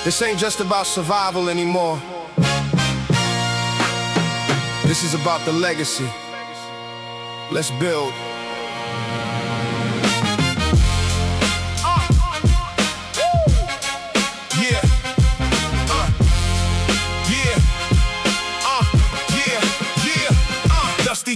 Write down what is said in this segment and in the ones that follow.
This ain't just about survival anymore. This is about the legacy. Let's build.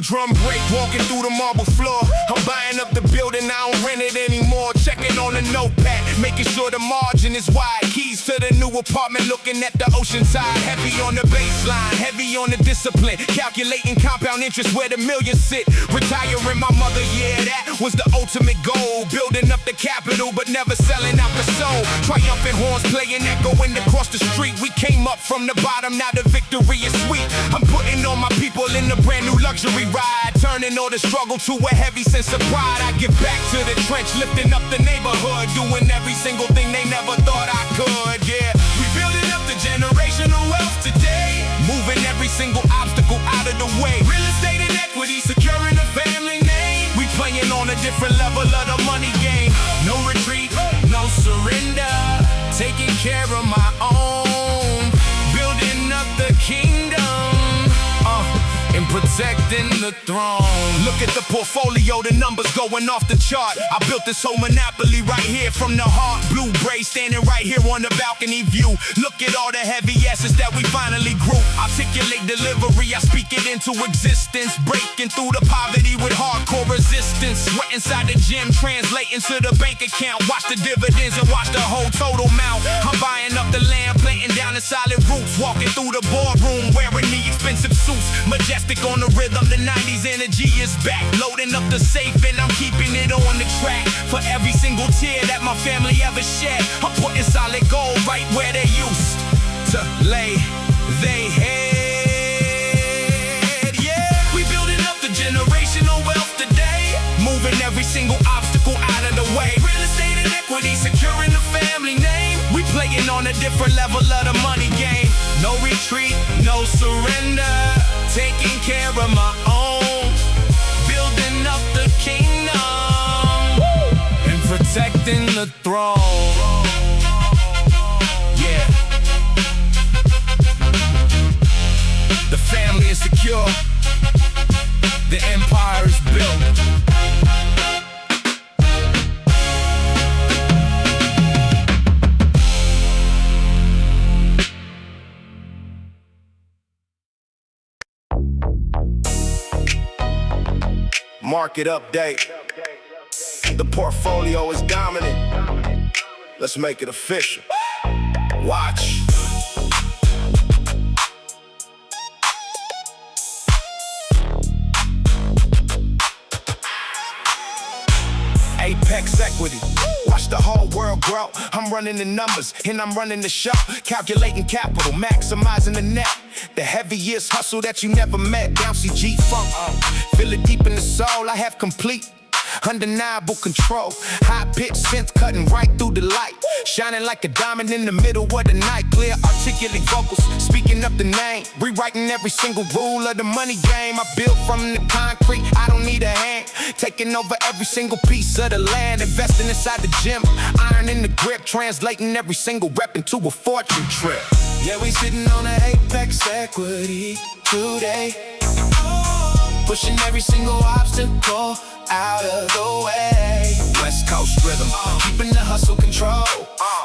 Drum break, walking through the marble floor. I'm buying up the building, I don't rent it anymore. Checking on the notepad, making sure the margin is wide. Keys to the new apartment, looking at the ocean side. Heavy on the baseline, heavy on the discipline. Calculating compound interest where the millions sit. Retiring my mother, yeah, that was the ultimate goal. Building up the capital, but never selling out the soul. Triumphant horns playing, echoing across the street. We came up from the bottom, now the victory is sweet. I'm putting all my people in a brand new luxury ride, turning all the struggle to a heavy sense of pride. I get back to the trench, lifting up the neighborhood, doing every single thing they never thought I could. Yeah, we building up the generational wealth today, moving every single obstacle out of the way. Real estate and equity, securing a family name. We playing on a different level of the money game. No retreat, no surrender, taking care of my own, building up the kingdom, and protecting the throne. Look at the portfolio, the numbers going off the chart. I built this whole monopoly right here from the heart. Blue Bray standing right here on the balcony view. Look at all the heavy assets that we finally grew. Articulate delivery, I speak it into existence. Breaking through the poverty with hardcore resistance. Sweat inside the gym, translating to the bank account. Watch the dividends and watch the whole total mount. I'm buying up the land, planting down the solid roots. Walking through the boardroom, wearing the expensive suits. Majestic on the rhythm, the 90s energy is back. Loading up the safe and I'm keeping it on the track. For every single tear that my family ever shed, I'm putting solid gold right where they used to lay they head. Yeah, we building up the generational wealth today, moving every single obstacle out of the way. Real estate and equity, securing the family name. We playing on a different level of the money game. No retreat, no surrender, taking care of my own, building up the kingdom, and protecting the throne. Yeah. The family is secure, the empire is built. Market update. The portfolio is dominant. Let's make it official. Watch. Apex equity. Watch the whole world grow. I'm running the numbers and I'm running the show. Calculating capital, maximizing the net. The heaviest hustle that you never met. Bouncy G-Funk, feel it deep in the soul. I have complete, undeniable control. High pitch synth cutting right through the light, shining like a diamond in the middle of the night. Clear articulate vocals, speaking up the name, rewriting every single rule of the money game. I built from the concrete, I don't need a hand. Taking over every single piece of the land, investing inside the gym, iron in the grip, translating every single rep into a fortune trip. Yeah, we sitting on an apex equity today, pushing every single obstacle out of the way. West Coast rhythm, keeping the hustle control,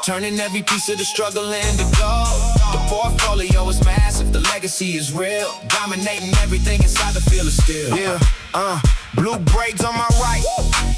turning every piece of the struggle into gold. The portfolio is massive, the legacy is real, dominating everything inside the field of steel. Yeah, blue braids on my right.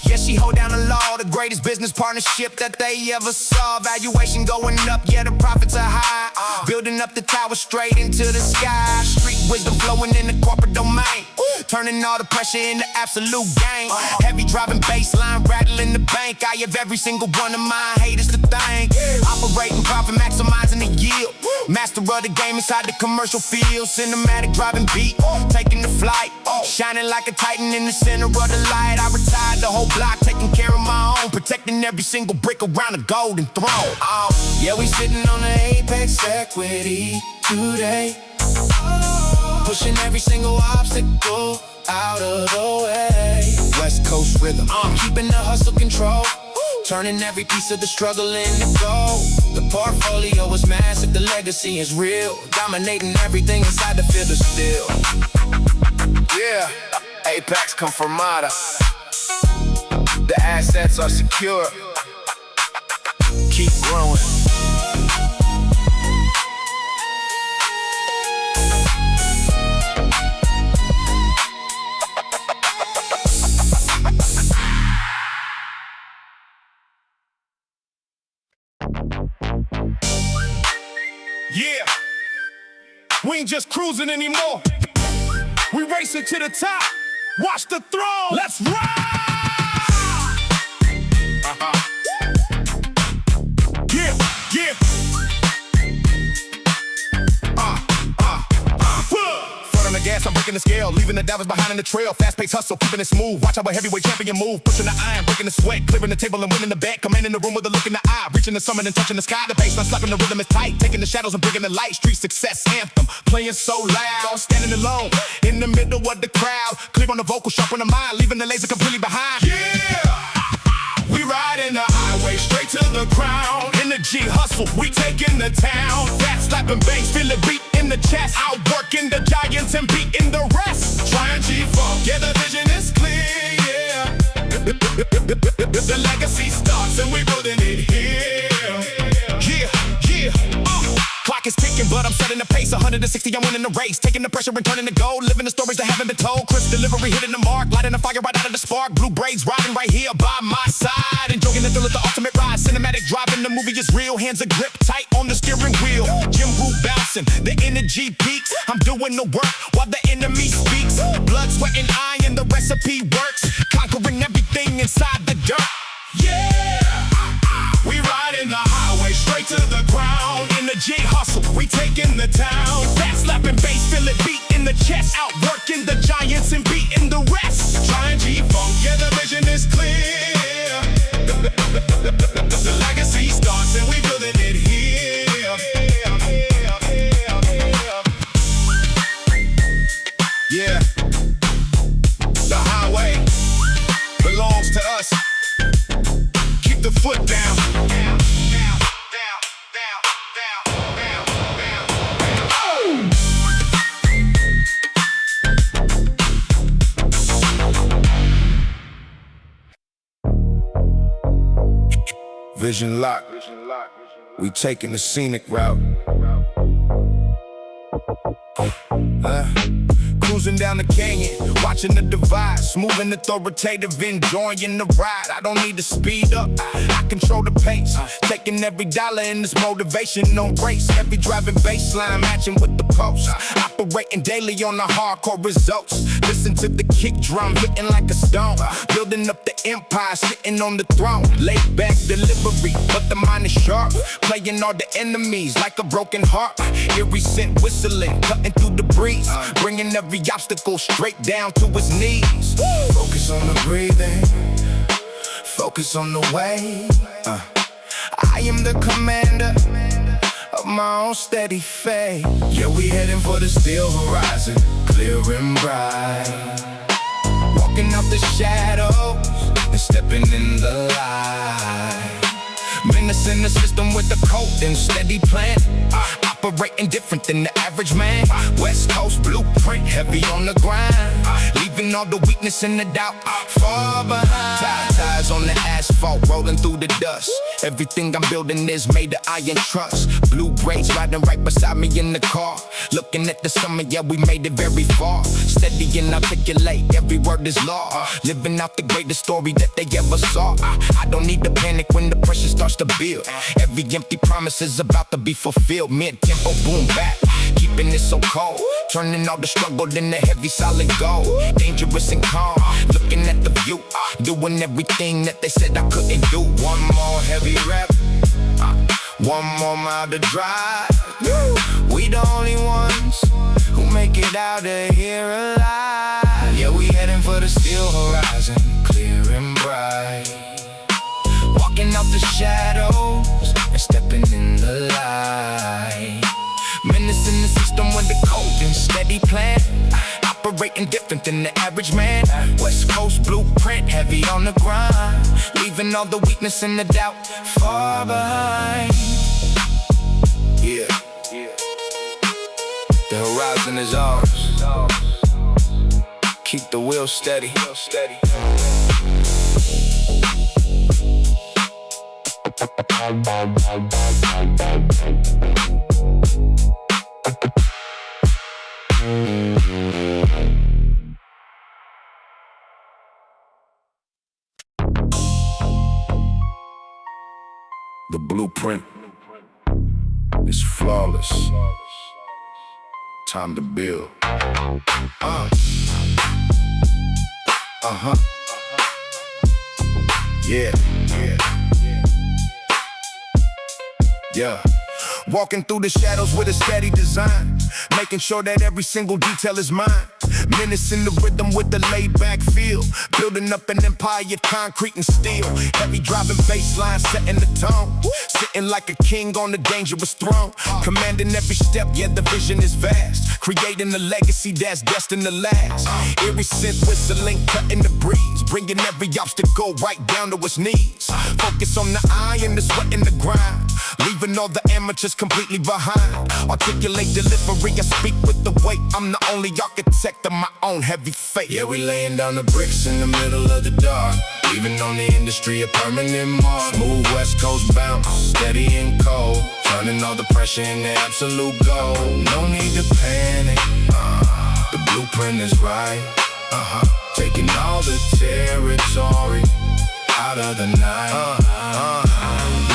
Yeah, she hold down the law, the greatest business partnership that they ever saw. Valuation going up, yeah, the profits are high. Building up the tower straight into the sky. Street wisdom flowing in the corporate domain, turning all the pressure into absolute gain. Heavy driving baseline, rattling the bank. I have every single one of my haters to thank. Operating profit, maximizing the yield. Master of the game inside the commercial field. Cinematic driving beat, taking the flight. Shining like a titan in the center of the light. I retired the whole block, taking care of my own, protecting every single brick around the golden throne. Yeah, we sitting on the apex equity today, pushing every single obstacle out of the way. West Coast rhythm, keeping the hustle control, turning every piece of the struggle into gold. The portfolio is massive, the legacy is real, dominating everything inside the field of steel. Yeah, Apex come from Mata. The assets are secure. Keep growing. Yeah, we ain't just cruising anymore. We racing to the top. Watch the throne. Let's ride. Yeah, yeah. Foot on the gas, I'm breaking the scale, leaving the devils behind in the trail. Fast-paced hustle, keeping it smooth. Watch our heavyweight champion move, pushing the iron, breaking the sweat, clearing the table and winning the bet. Commanding the room with a look in the eye, reaching the summit and touching the sky. The baseline slapping the rhythm is tight, taking the shadows and bringing the light. Street success anthem, playing so loud, standing alone in the middle of the crowd. Clear on the vocal, sharp on the mind, leaving the laser completely behind. Yeah. We riding the highway straight to the crown. In the G hustle, we taking the town. Fat slapping bangs, feel it beat in the chest. Outworking the giants and beating the rest. Trying G-Funk, yeah, the vision is clear, yeah. The legacy starts and we building it here. Yeah, yeah, Clock is ticking, but I'm setting the pace. 160, I'm winning the race. Taking the pressure and turning the gold. Living the stories that haven't been told. Crisp delivery, hitting the mark. Lighting the fire right out of the spark. Blue braids riding right here by my side. Enjoying the thrill of the ultimate ride. Cinematic driving, the movie is real. Hands are grip tight on the steering wheel. Gym group bouncing, the energy peaks. I'm doing the work while the enemy speaks. Blood, sweat, and iron, the recipe works. Conquering everything inside the dirt. Yeah! We riding the highway straight to the ground. In the J hustle, we taking the town. Fat slapping bass, feel it beat in the chest. Outworking the giants and beating the rest. Trying G-Funk, yeah, the vision is clear. The legacy starts and we building it here. Yeah, the highway belongs to us. Keep the foot down. Vision lock. We taking the scenic route. Cruising down the canyon, watching the divide, smooth and authoritative, enjoying the ride. I don't need to speed up, I control the pace. Taking every dollar in this motivation, no race. Every driving baseline matching with the pulse. Operating daily on the hardcore results. Listen to the kick drum hitting like a stone. Building up the empire, sitting on the throne. Laid back delivery, but the mind is sharp. Playing all the enemies like a broken heart. Eerie scent whistling, cutting through the breeze. Bringing every obstacle straight down to his knees. Focus on the breathing, focus on the way. I am the commander of my own steady fate. Yeah, we heading for the steel horizon, clear and bright. Walking out the shadows and stepping in the light. Menacing the system with the cold and steady plan. Operating different than the average man. West Coast blueprint, heavy on the grind. Leaving all the weakness and the doubt far behind. Ties on the asphalt, rolling through the dust. Everything I'm building is made of iron trust. Blue braids riding right beside me in the car. Looking at the summit, yeah, we made it very far. Steady and articulate, every word is law. Living out the greatest story that they ever saw. I don't need to panic when the pressure starts to build. Every empty promise is about to be fulfilled. Mid-tempo, boom, back, keeping it so cold. Turning all the struggle into heavy, solid gold. Dangerous and calm, looking at the view. Doing everything that they said I couldn't do. One more heavy rep, one more mile to drive. We the only ones who make it out of here alive. Yeah, we heading for the steel horizon, clear and bright. Walking out the shadows and stepping in the light. Menacing the system with the cold and steady plan. operating different than the average man. West Coast blueprint, heavy on the grind, leaving all the weakness and the doubt far behind. Yeah, the horizon is ours. Keep the wheel steady. The blueprint is flawless. Time to build. Yeah. Walking through the shadows with a steady design, making sure that every single detail is mine. Menacing the rhythm with the laid-back feel, building up an empire, concrete and steel. Heavy driving bass line, setting the tone, sitting like a king on a dangerous throne. Commanding every step, yeah, the vision is vast, creating a legacy that's destined to last. Eerie synth whistling, cutting the breeze, bringing every obstacle right down to its knees. Focus on the eye and the sweat and the grind, leaving all the amateurs completely behind. Articulate delivery, I speak with the weight. I'm the only architect of my own heavy fate. Yeah, we laying down the bricks in the middle of the dark, leaving on the industry a permanent mark. Smooth West Coast bounce, steady and cold, turning all the pressure into absolute gold. No need to panic, the blueprint is right. Taking all the territory out of the night.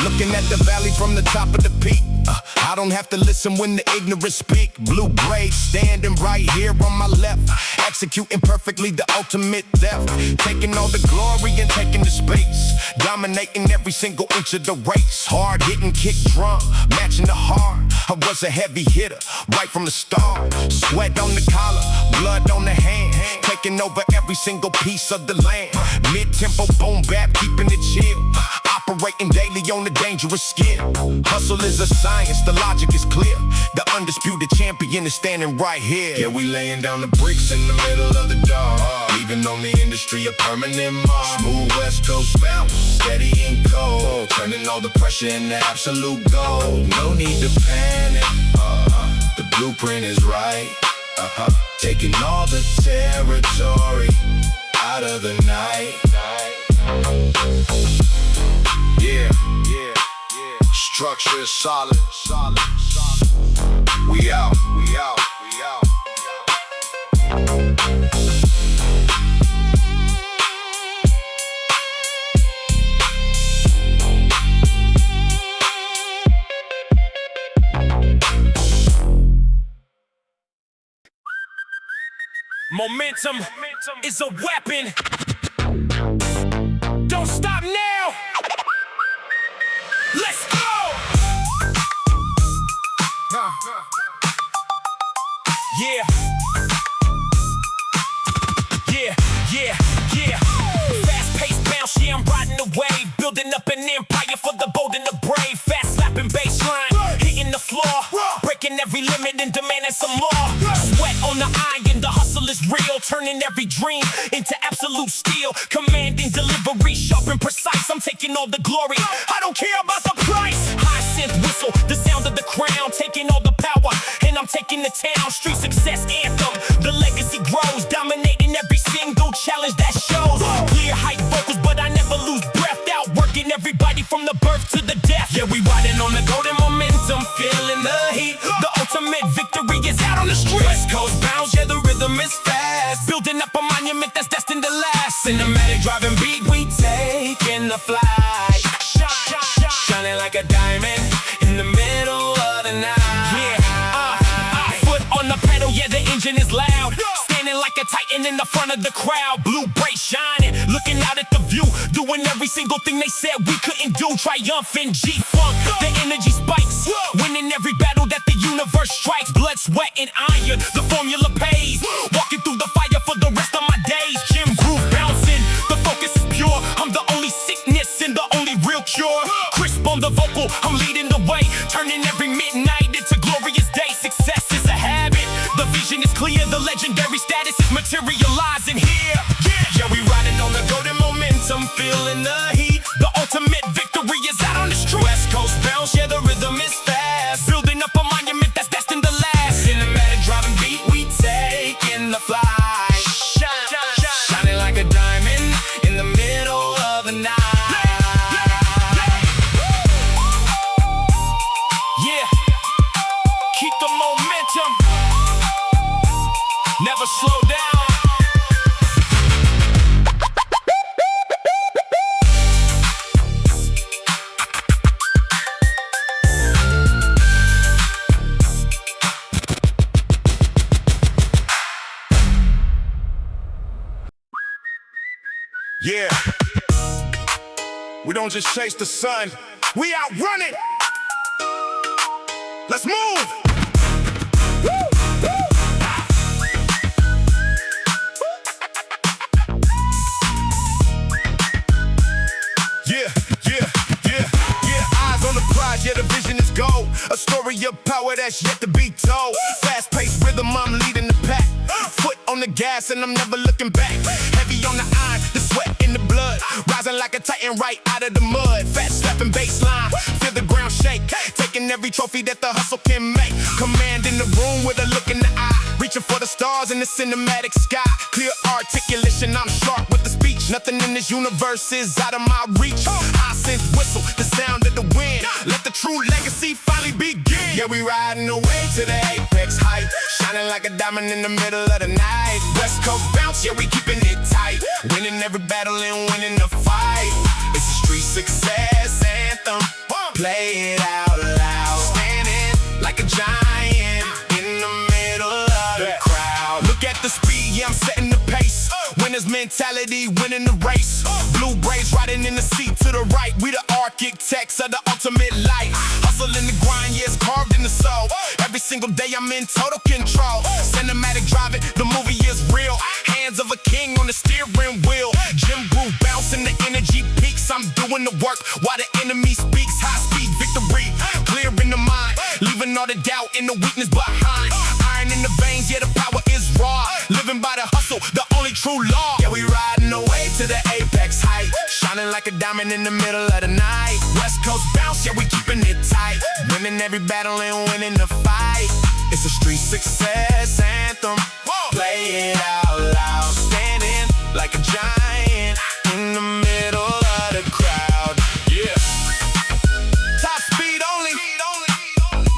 Looking at the valley from the top of the peak, I don't have to listen when the ignorant speak. Blue braids standing right here on my left, executing perfectly the ultimate theft. Taking all the glory and taking the space, dominating every single inch of the race. Hard hitting kick drum, matching the heart. I was a heavy hitter right from the start. Sweat on the collar, blood on the hand, taking over every single piece of the land. Mid-tempo boom bap, keeping it chill, operating daily on a dangerous skill. Hustle is a science, the logic is clear. The undisputed champion is standing right here. Yeah, we laying down the bricks in the middle of the dark, leaving on the industry a permanent mark. Smooth West Coast bounce, steady and cold, turning all the pressure into absolute gold. No need to panic, the blueprint is right. Taking all the territory out of the night. Yeah. Structure is solid. We out. Momentum is a weapon. Don't stop now. Let's go. Yeah. Fast-paced bounce, yeah, I'm riding the wave, building up an empire for the bold and the brave. Fast slapping bass line, hitting the floor, breaking every limit and demanding some more. Sweat on the iron, the hustle is real, turning every dream into absolute steel. Commanding delivery, sharp and precise, I'm taking all the glory, I don't care about the price. High synth whistle, the sound of the crown, taking all the power, and I'm taking the town. Street success anthem, the legacy grows, dominating every single challenge that shows. Clear hype vocals, but I never lose breath, outworking everybody from the birth to the death. Yeah, we riding on the golden momentum, feeling the heat. The ultimate victory is out on the street. West Coast bounce, yeah, the rhythm is fast, building up a monument that's destined to last. Cinematic driving beat, we taking the flight, shining like a diamond in the middle of the night. Foot on the pedal, yeah, the engine is loud, standing like a titan in the front of the crowd. Blue brace shining, looking out at the view, doing every single thing they said we couldn't do. Triumphant G-Funk, the energy spikes, winning every battle that the universe strikes. Blood, sweat, and iron, the formula pays, walking through the fire for the rest of my days. Gym groove bouncing, the focus is pure, I'm the only sickness and the only real cure. Crisp on the vocal, I'm leading the way, turning every midnight into glorious day. Success is a habit, the vision vision is clear. The legendary status is materializing here. Yeah, we riding on the golden momentum, feeling the heat. The ultimate victory is out on the street. West Coast bounce, yeah, the rhythm is fast. Building up a monument that's destined to last. Cinematic driving beat, we taking the flight. Shining like a diamond in the middle of the night. Yeah, keep the momentum, never slow down. Yeah, we don't just chase the sun, we outrun it. Let's move. Eyes on the prize, yeah, the vision is gold. A story of power that's yet to be told. Fast-paced rhythm, I'm leading the pack. Foot on the gas and I'm never looking back. Heavy on the iron, the sweat in the blood. Rising like a titan right out of the mud. Fat slapping baseline, feel the ground shake. Taking every trophy that the hustle can make. Command in the room with a look in the eye. Reaching for the stars in the cinematic sky. Clear articulation, I'm sharp with the speech. Nothing in this universe is out of my reach. I sense whistle, the sound of the wind. Let the true legacy finally begin. Yeah, we riding away to the apex height. Shining like a diamond in the middle of the night. West Coast bounce, yeah, we keeping it tight. Winning every battle and winning the fight. It's a street success anthem. Play it out loud. Standing like a giant in the middle of the crowd. Look at the speed, yeah, I'm setting the pace. Winner's mentality, winning the race. Blue braids riding in the seat to the right. We the architects of the ultimate life. Hustle in the grind, yeah, it's carved in the soul. Every single day I'm in total control. Cinematic driving, the movie is real. Hands of a king on the steering wheel. Gym groove bouncing, the energy peaks. I'm doing the work while the enemy speaks. High speed victory, clear in the mind. Leaving all the doubt and the weakness behind. Iron in the veins, yeah, the power is raw. Living by the hustle, the only true law. Yeah, we riding away to the apex height. Shining like a diamond in the middle of the night. West Coast bounce, yeah, we keeping it tight. Winning every battle and winning the fight. It's a street success anthem. Play it out loud. Standing like a giant in the middle of the crowd. Yeah. Top speed only.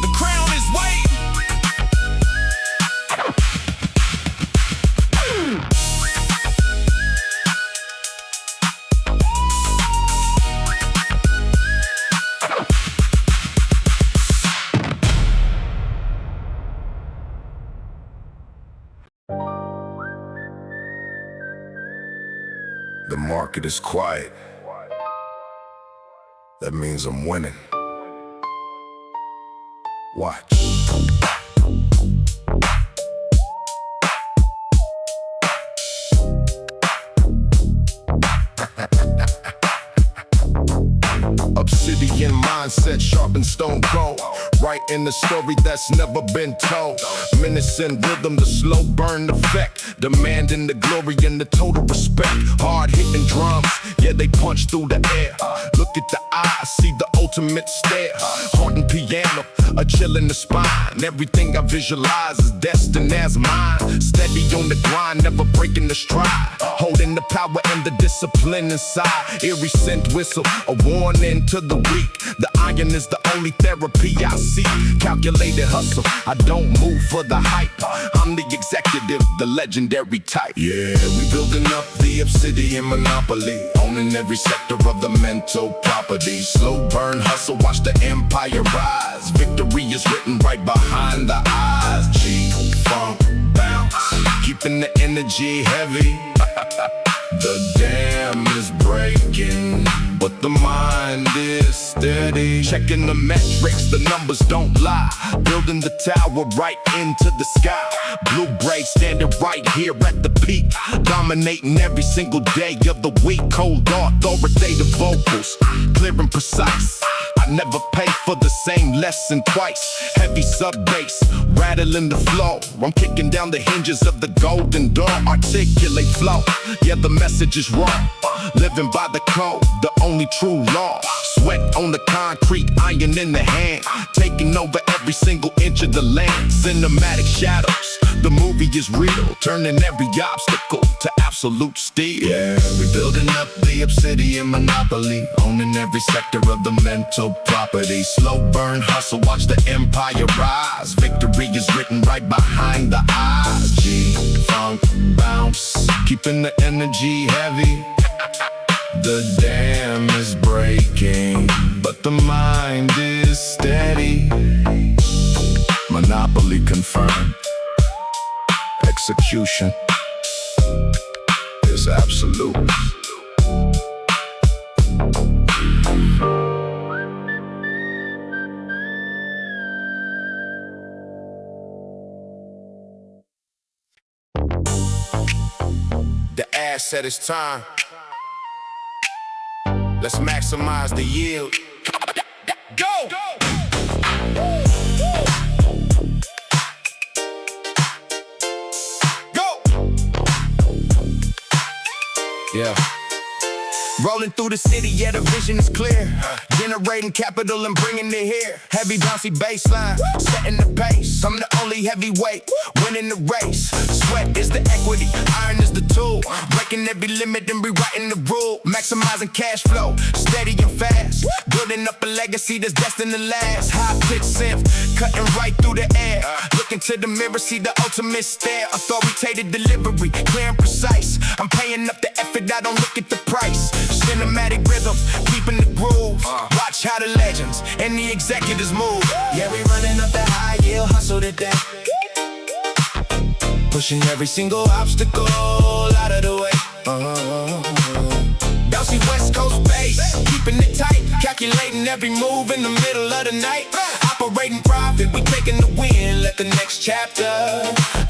The crown is waiting. The market is quiet. That means I'm winning. Watch. Obsidian mindset, sharp and stone cold. Writing the story that's never been told. Menacing rhythm, the slow burn effect. Demanding the glory and the total respect. Hard hitting drums, yeah, they punch through the air. Look at the eye, see the ultimate stare. Haunting piano, a chill in the spine. Everything I visualize is destined as mine. Steady on the grind, never breaking the stride. Holding the power and the discipline inside. Eerie scent whistle, a warning to the weak. The iron is the only therapy I see. Calculated hustle, I don't move for the hype. I'm the executive, the legendary type. Yeah, we building up the obsidian monopoly. Owning every sector of the mental property. Slow burn hustle, watch the empire rise. Victory is written right behind the eyes. G-funk bounce, keeping the energy heavy. The dam is breaking, but the mind is steady. Checking the metrics, the numbers don't lie. Building the tower right into the sky. Blue braid standing right here at the peak. Dominating every single day of the week. Cold authoritative vocals, clear and precise. I I never pay for the same lesson twice. Heavy sub bass, rattling the flow. I'm kicking down the hinges of the golden door. Articulate flow, yeah, the message is raw. Living by the code, the only true law. Sweat on the concrete, iron in the hand, taking over every single inch of the land. Cinematic shadows, the movie is real, turning every obstacle to absolute steel. Yeah, we building up the obsidian monopoly, owning every sector of the mental property. Slow burn hustle, watch the empire rise. Victory is written right behind the eyes. G-funk bounce, keeping the energy heavy. The dam is breaking, but the mind is steady. Monopoly confirmed. Execution is absolute. The asset is time. Let's maximize the yield. Go! Go! Yeah. Rolling through the city, yeah, the vision is clear. Generating capital and bringing it here. Heavy bouncy baseline, setting the pace. I'm the only heavyweight, winning the race. Sweat is the equity, iron is the tool. Breaking every limit and rewriting the rule. Maximizing cash flow, steady and fast. Building up a legacy that's destined to last. High-pitched synth, cutting right through the air. Looking to the mirror, see the ultimate stare. Authoritative delivery, clear and precise. I'm paying up the effort, I don't look at the price. Cinematic rhythm, keeping the groove. Watch how the legends and the executives move. Yeah, we running up the high yield hustle today. Pushing every single obstacle out of the way. Bouncy West Coast bass, keeping it tight. Calculating every move in the middle of the night. Operating profit, we taking the win. Let the next chapter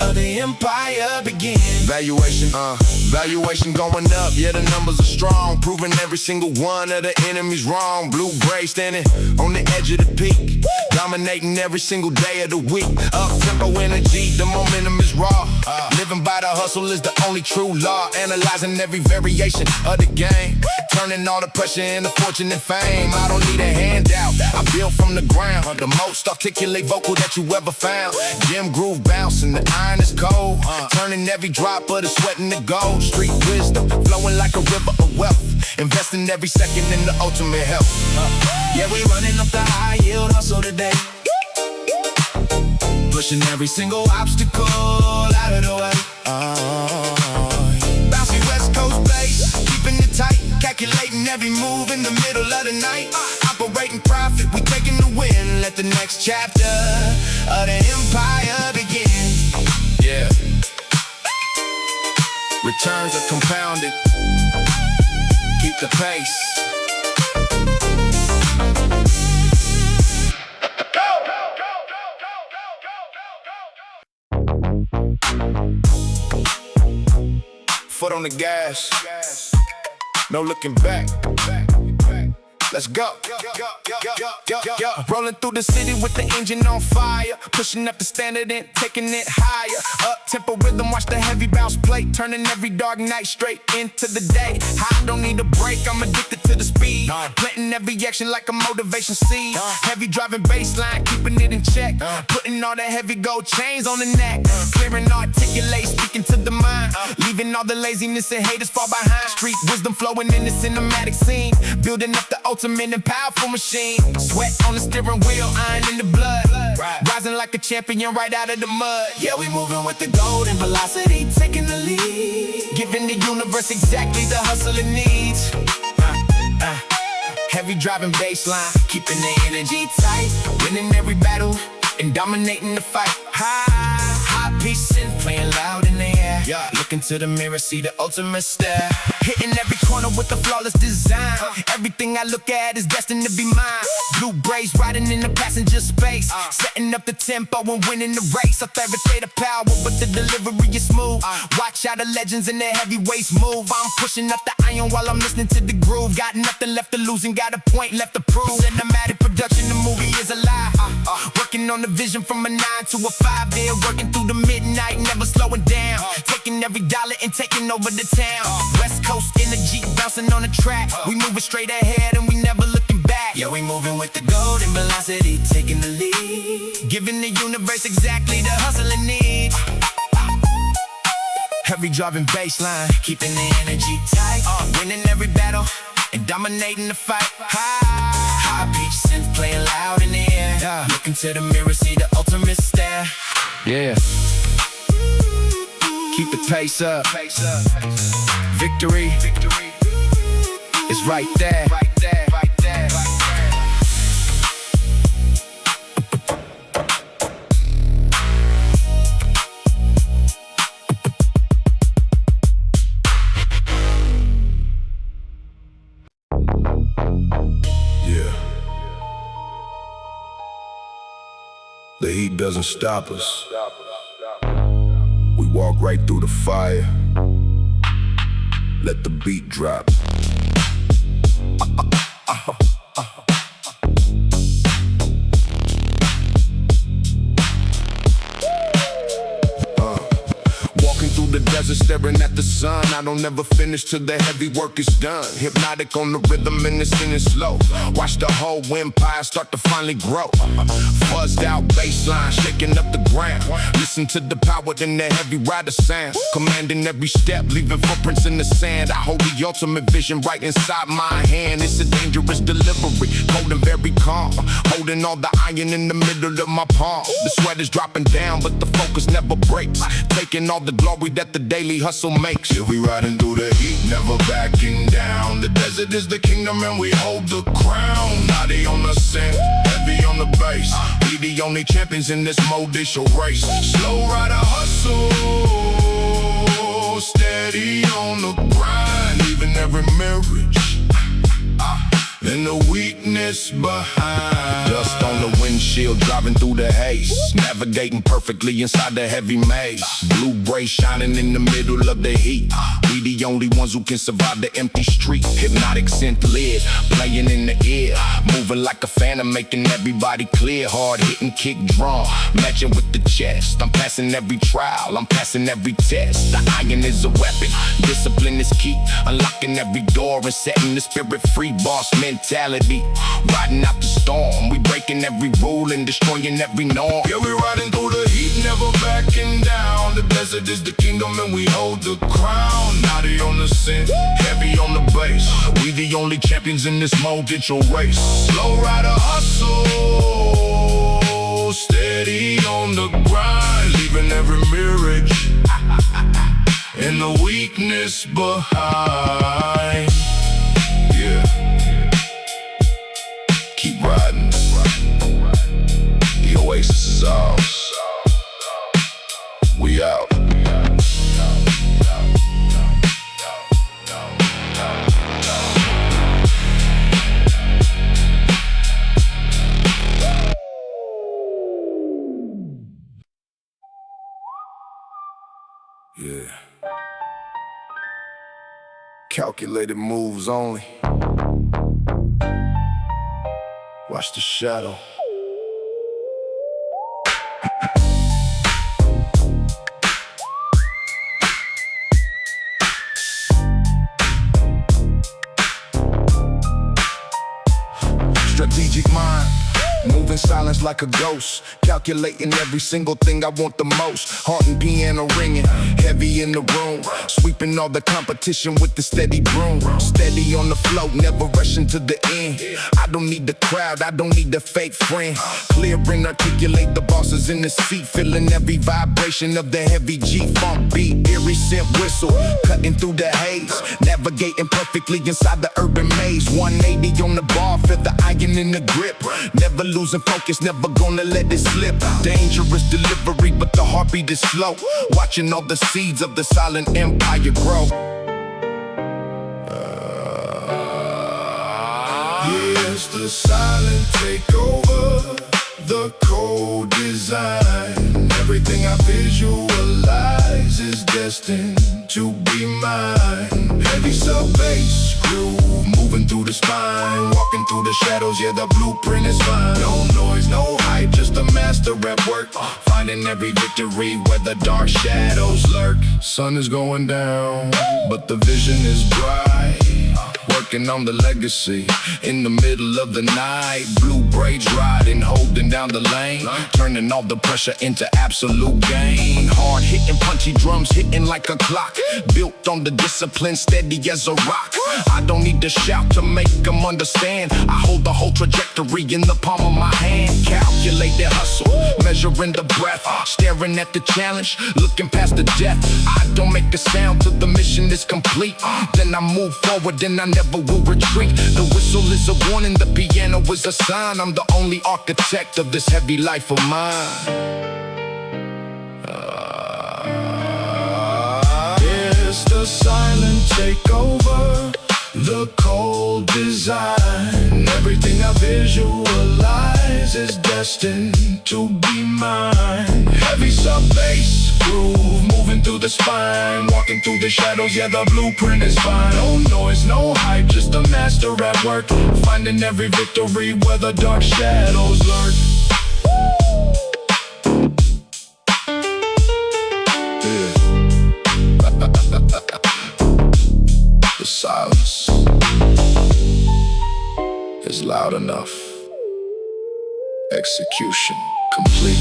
of the empire begin. Valuation going up, yeah, the numbers are strong. Proving every single one of the enemies wrong. Blue gray standing on the edge of the peak, dominating every single day of the week. Up tempo energy, the momentum is raw. Living by the hustle is the only true law. Analyzing every variation of the game, turning all the pressure into fortune and fame. I don't need a handout, I built from the ground. The most articulate vocal that you ever found. Gym groove bouncing, the iron is cold. Turning every drop of the sweat into gold. Street wisdom, flowing like a river of wealth. Investing every second in the ultimate health. Yeah, we running up the high yield hustle today. Pushing every single obstacle out of the way. Bouncy West Coast bass, keeping it tight. Calculating every move in the middle of the night. Operating profit, we taking the win. Let the next chapter of the empire begin. Yeah. Returns are compounded. Keep the pace. Foot on the gas, no looking back. Let's go. Rolling through the city with the engine on fire, pushing up the standard and taking it higher. Up tempo rhythm, watch the heavy bounce plate, turning every dark night straight into the day. I don't need a break, I'm addicted to the speed. Planting every action like a motivation seed. Heavy driving baseline, keeping it in check. Putting all the heavy gold chains on the neck. Clearing articulate, speaking to the mind. Leaving all the laziness and haters far behind. Street wisdom flowing in the cinematic scene. Building up the ultimate and powerful machine. Sweat on the steering wheel, iron in the blood. Rising like a champion right out of the mud. Yeah, we moving with the golden velocity, taking the lead. Giving the universe exactly the hustle it needs. Heavy driving baseline, keeping the energy tight. Winning every battle and dominating the fight. High-pitched synth playing loud in the air. Looking to the mirror, see the ultimate stare. Hitting every corner with a flawless design. Everything I look at is destined to be mine. Blue braids riding in the passenger space. Setting up the tempo and winning the race. Authoritative the power, but the delivery is smooth. Watch how the legends and the heavyweights move. I'm pushing up the iron while I'm listening to the groove. Got nothing left to lose and got a point left to prove. Cinematic Working on the vision from a 9 to a 5 there, working through the midnight, never slowing down. Taking every dollar and taking over the town. West Coast energy bouncing on the track. We moving straight ahead and we never looking back. Yeah, we moving with the golden velocity, taking the lead, giving the universe exactly the hustle it needs. Heavy driving baseline, keeping the energy tight, winning every battle and dominating the fight. High pitch synth playing loud in the air. Look into the mirror, see the ultimate stare. Yeah. Keep the pace up. Victory is right there. The heat doesn't stop us. We walk right through the fire. Let the beat drop. Walking through the desert, staring at the sun. I don't ever finish till the heavy work is done. Hypnotic on the rhythm and it's in it slow. Watch the whole empire start to finally grow. Buzzed out bassline, shaking up the ground. Listen to the power in the heavy rider sound. Commanding every step, leaving footprints in the sand. I hold the ultimate vision right inside my hand. It's a dangerous delivery, cold and very calm. Holding all the iron in the middle of my palm. The sweat is dropping down, but the focus never breaks. Taking all the glory that the daily hustle makes. Yeah, we riding through the heat, never backing down. The desert is the kingdom and we hold the crown. Naughty on the scent, heavy on the bass. We the only champions in this modicial race. Slow rider hustle, steady on the grind. Leaving every marriage and the weakness behind. Dust on the windshield, driving through the haze. Navigating perfectly inside the heavy maze. Blue bray shining in the middle of the heat. We the only ones who can survive the empty street. Hypnotic synth lid, playing in the ear. Moving like a phantom, making everybody clear. Hard hitting kick drum, matching with the chest. I'm passing every trial, I'm passing every test. The iron is a weapon, discipline is key. Unlocking every door and setting the spirit free. Boss mentality, riding out the storm. We breaking every rule and destroying every norm. Yeah, we riding through the heat, never backing down. The desert is the kingdom and we hold the crown. Naughty on the scent, heavy on the bass. We the only champions in this modicial race. Slow rider hustle, steady on the grind. Leaving every mirage and the weakness behind. Yeah, keep riding. The oasis is ours. We out. Yeah. Calculated moves only. Watch the shadow. Strategic mind, moving silence like a ghost. Calculating every single thing I want the most. Haunting piano ringing, heavy in the room. Sweeping all the competition with the steady broom. Steady on the flow, never rushing to the end. I don't need the crowd, I don't need the fake friend. Clear and articulate, the bosses in the seat. Feeling every vibration of the heavy G-funk beat. Eerie scent whistle, cutting through the haze. Navigating perfectly inside the urban maze. 180 on the bar, feel the iron in the grip. Never losing focus, never gonna let it slip. Dangerous delivery, but the heartbeat is slow. Watching all the seeds of the silent empire grow. Yes, the silent takeover, the cold design. Everything I visualize is destined to be mine. Heavy sub bass groove, moving through the spine, walking through the shadows, yeah, the blueprint is fine. No noise, no hype, just a master at work, finding every victory where the dark shadows lurk. Sun is going down, but the vision is bright, working on the legacy in the middle of the night. Blue braids riding, holding down the lane, turning all the pressure into absolute gain. Hard hitting, punchy drums hitting like a clock, built on the discipline, steady as a rock. I don't need to shout to make them understand. I hold the whole trajectory in the palm of my hand. Calculate their hustle, measuring the breath, staring at the challenge, looking past the death. I don't make a sound till the mission is complete. Then I move forward and I never will retreat. The whistle is a warning, the piano is a sign. I'm the only architect of this heavy life of mine. It's the silent takeover, the cold design. Everything I visualize is destined to be mine. Heavy sub-bass groove, moving through the spine, walking through the shadows, yeah, the blueprint is fine. No noise, no hype, just a master at work, finding every victory where the dark shadows lurk. The silence is loud enough. Execution complete.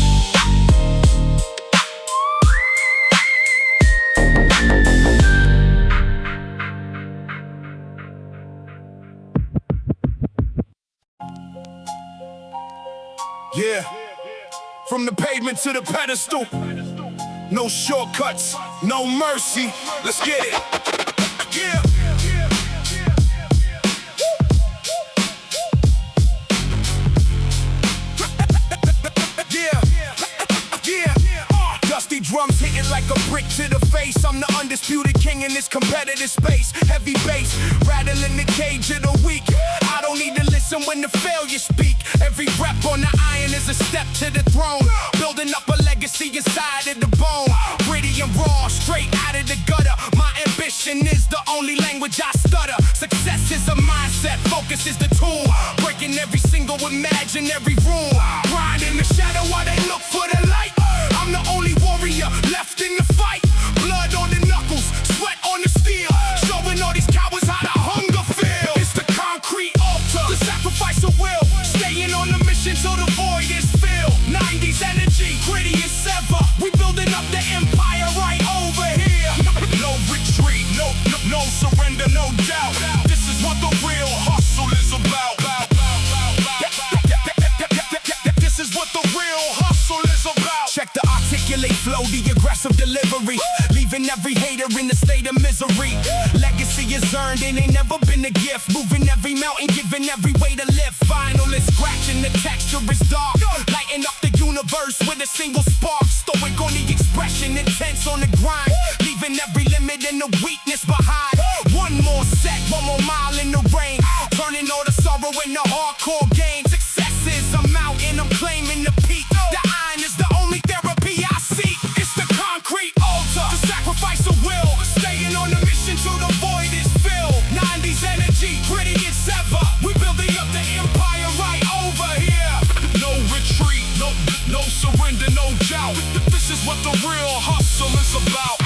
Yeah, from the pavement to the pedestal, no shortcuts, no mercy. Let's get it. Yeah. Dusty drums hitting like a brick to the face. I'm the undisputed king in this competitive space. Heavy bass, rattling the cage of the weak. I don't need to listen when the failures speak. Every rep on the iron is a step to the throne. Building up a legacy inside of the bone. Gritty and raw, straight out of the gutter. My ambition is the only language I stutter. Success is a mindset, focus is the tool. Breaking every single imaginary rule. Grind in the shadow while they look for the light. I'm the only warrior left in the fight. Blood on the knuckles, sweat on the steel. Showing all these cowards how the hunger feels. It's the concrete altar, the sacrifice of will. Staying on the mission till the void is filled. 90s energy, gritty as ever. We building up the empire right over here. No retreat, no surrender, no doubt. This is what the real hustle is about. This is what the real hustle is about. Check the articulate flow, the aggressive delivery, leaving every hater in a state of misery. Legacy is earned, it ain't never been a gift. Moving every mountain, giving every way to live. Vinyl is scratching, the texture is dark. Lighting up the universe with a single spark. Stoic on the expression, intense on the grind. Leaving every limit and the weakness behind. One more set, one more mile in the rain. Turning all the sorrow into hardcore gain. Success is a mountain, I'm claiming the peak. The iron is the only therapy I seek. It's the concrete altar, the sacrifice of will. Staying on the mission till the void is filled. 90s energy, gritty as ever. We building up the empire right over here. No retreat, no surrender, no doubt. This is what the real hustle is about.